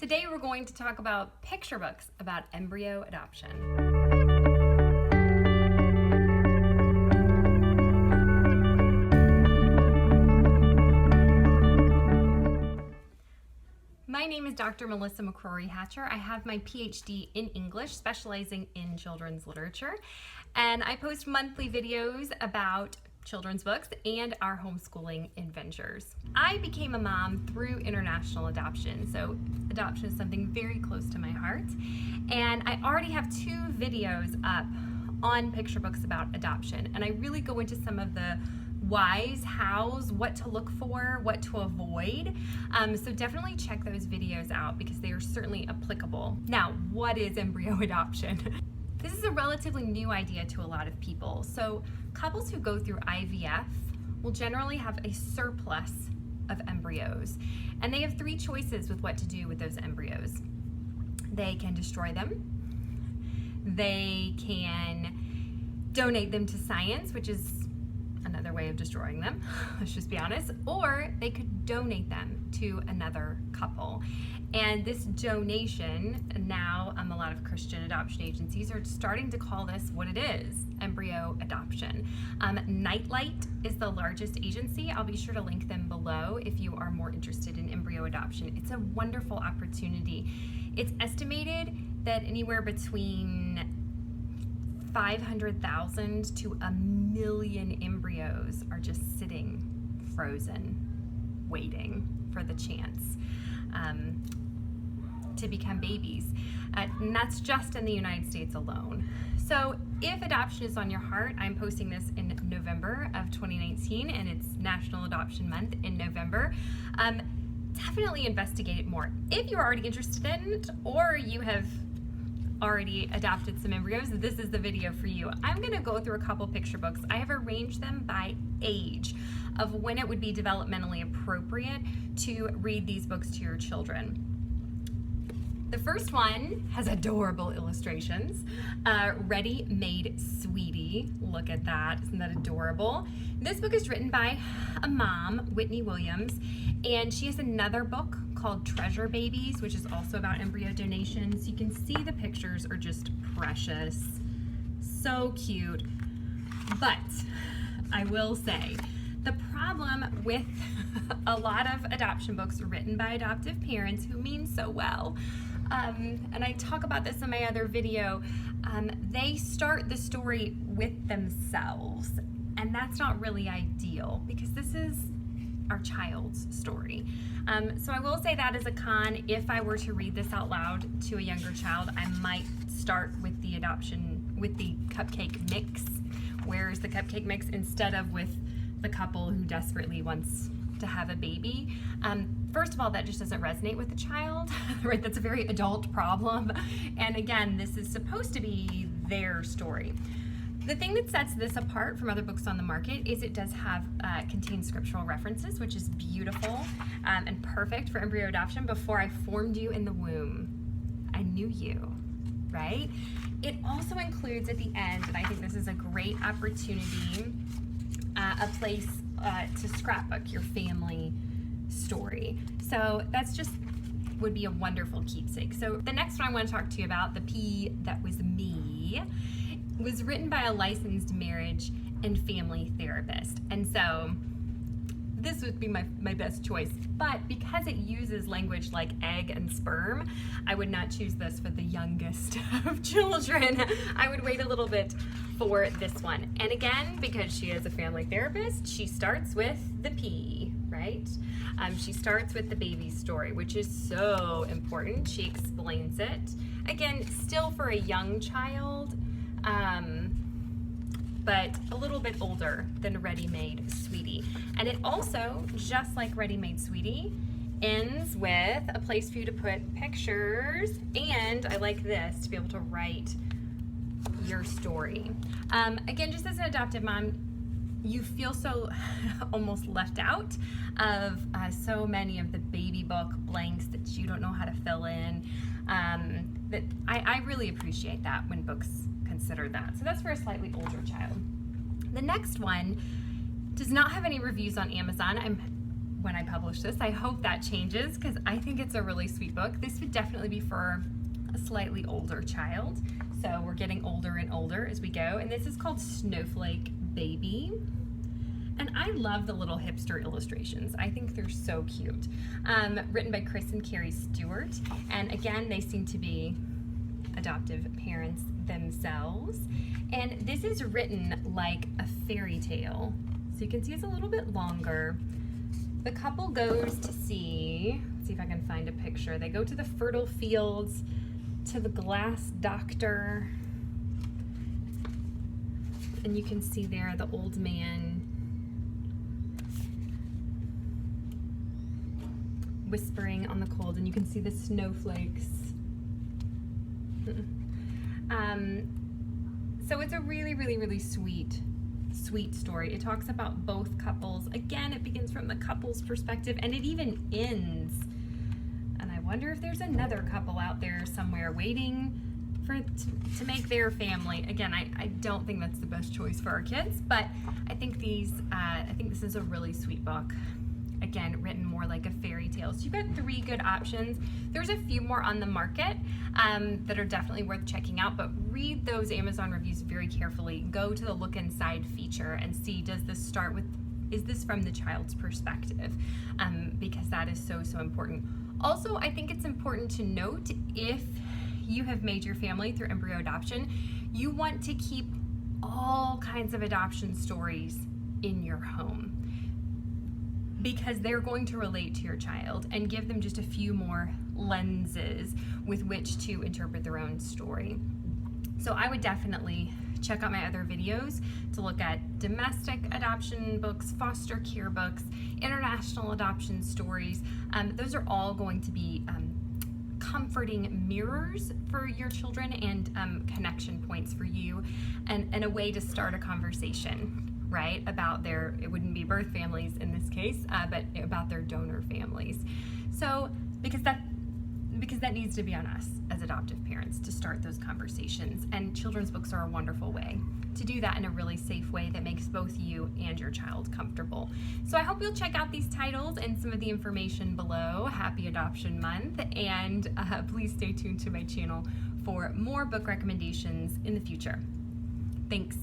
Today we're going to talk about picture books about embryo adoption. My name is Dr. Melissa McCrory Hatcher. I have my PhD in English, specializing in children's literature, and I post monthly videos about children's books and our homeschooling adventures. I became a mom through international adoption, so adoption is something very close to my heart, and I already have 2 videos up on picture books about adoption, and I really go into some of the whys, hows, what to look for, what to avoid. So definitely check those videos out because they are certainly applicable. Now, what is embryo adoption? This is a relatively new idea to a lot of people. So couples who go through IVF will generally have a surplus of embryos, and they have 3 choices with what to do with those embryos. They can destroy them, they can donate them to science, which is another way of destroying them, let's just be honest, or they could donate them to another couple. And this donation, now a lot of Christian adoption agencies are starting to call this what it is, embryo adoption. Nightlight is the largest agency. I'll be sure to link them below if you are more interested in embryo adoption. It's a wonderful opportunity. It's estimated that anywhere between 500,000 to 1 million embryos are just sitting frozen, waiting for the chance to become babies. And that's just in the United States alone. So if adoption is on your heart, I'm posting this in November of 2019, and it's National Adoption Month in November. Definitely investigate it more. If you're already interested in it, or you have already adopted some embryos, this is the video for you. I'm going to go through a couple picture books. I have arranged them by age of when it would be developmentally appropriate to read these books to your children. The first one has adorable illustrations. Ready Made Sweetie. Look at that. Isn't that adorable? This book is written by a mom, Whitney Williams, and she has another book called Treasure Babies, which is also about embryo donations. You can see the pictures are just precious. So cute. But I will say, the problem with a lot of adoption books written by adoptive parents who mean so well, and I talk about this in my other video, they start the story with themselves, and that's not really ideal because this is our child's story. So I will say that as a con. If I were to read this out loud to a younger child, I might start with the cupcake mix. Where's the cupcake mix, instead of with the couple who desperately wants to have a baby. First of all, that just doesn't resonate with the child, right? That's a very adult problem. And again, this is supposed to be their story. The thing that sets this apart from other books on the market is it does have contain scriptural references, which is beautiful and perfect for embryo adoption. Before I formed you in the womb, I knew you, right? It also includes at the end, and I think this is a great opportunity, a place to scrapbook your family story. So that's just would be a wonderful keepsake. So the next one I want to talk to you about, The Pea That Was Me, was written by a licensed marriage and family therapist. And so this would be my best choice, but because it uses language like egg and sperm, I would not choose this for the youngest of children. I would wait a little bit for this one. And again, because she is a family therapist, she starts with the pea, right? She starts with the baby's story, which is so important. She explains it. Again, still for a young child, but a little bit older than Ready Made Sweetie. And it also, just like Ready Made Sweetie, ends with a place for you to put pictures, and I like this, to be able to write your story. Again, just as an adoptive mom, you feel so almost left out of so many of the baby book blanks that you don't know how to fill in. That I really appreciate that when books consider that. So that's for a slightly older child. The next one does not have any reviews on Amazon. I'm when I publish this. I hope that changes because I think it's a really sweet book. This would definitely be for a slightly older child. So we're getting older and older as we go. And this is called Snowflake Baby. And I love the little hipster illustrations. I think they're so cute. Written by Chris and Carrie Stewart. And again, they seem to be adoptive parents themselves. And this is written like a fairy tale. So you can see it's a little bit longer. The couple goes to see, let's see if I can find a picture. They go to the fertile fields, to the glass doctor. And you can see there the old man whispering on the cold, and you can see the snowflakes. So it's a really, really, really sweet story. It talks about both couples. Again, it begins from the couple's perspective, and it even ends. And I wonder if there's another couple out there somewhere waiting to make their family. Again, I don't think that's the best choice for our kids, but I think this is a really sweet book. Again, written more like a fairy tale. So you've got 3 good options. There's a few more on the market that are definitely worth checking out, but read those Amazon reviews very carefully. Go to the look inside feature and see, is this from the child's perspective? Because that is so, so important. Also, I think it's important to note, if you have made your family through embryo adoption, you want to keep all kinds of adoption stories in your home, because they're going to relate to your child and give them just a few more lenses with which to interpret their own story. So I would definitely check out my other videos to look at domestic adoption books, foster care books, international adoption stories. Those are all going to be comforting mirrors for your children and connection points for you, and a way to start a conversation, right, about it wouldn't be birth families in this case, but about their donor families. So because that needs to be on us as adoptive parents to start those conversations, and children's books are a wonderful way to do that in a really safe way that makes both you and your child comfortable. So I hope you'll check out these titles and some of the information below. Happy Adoption Month, and please stay tuned to my channel for more book recommendations in the future. Thanks.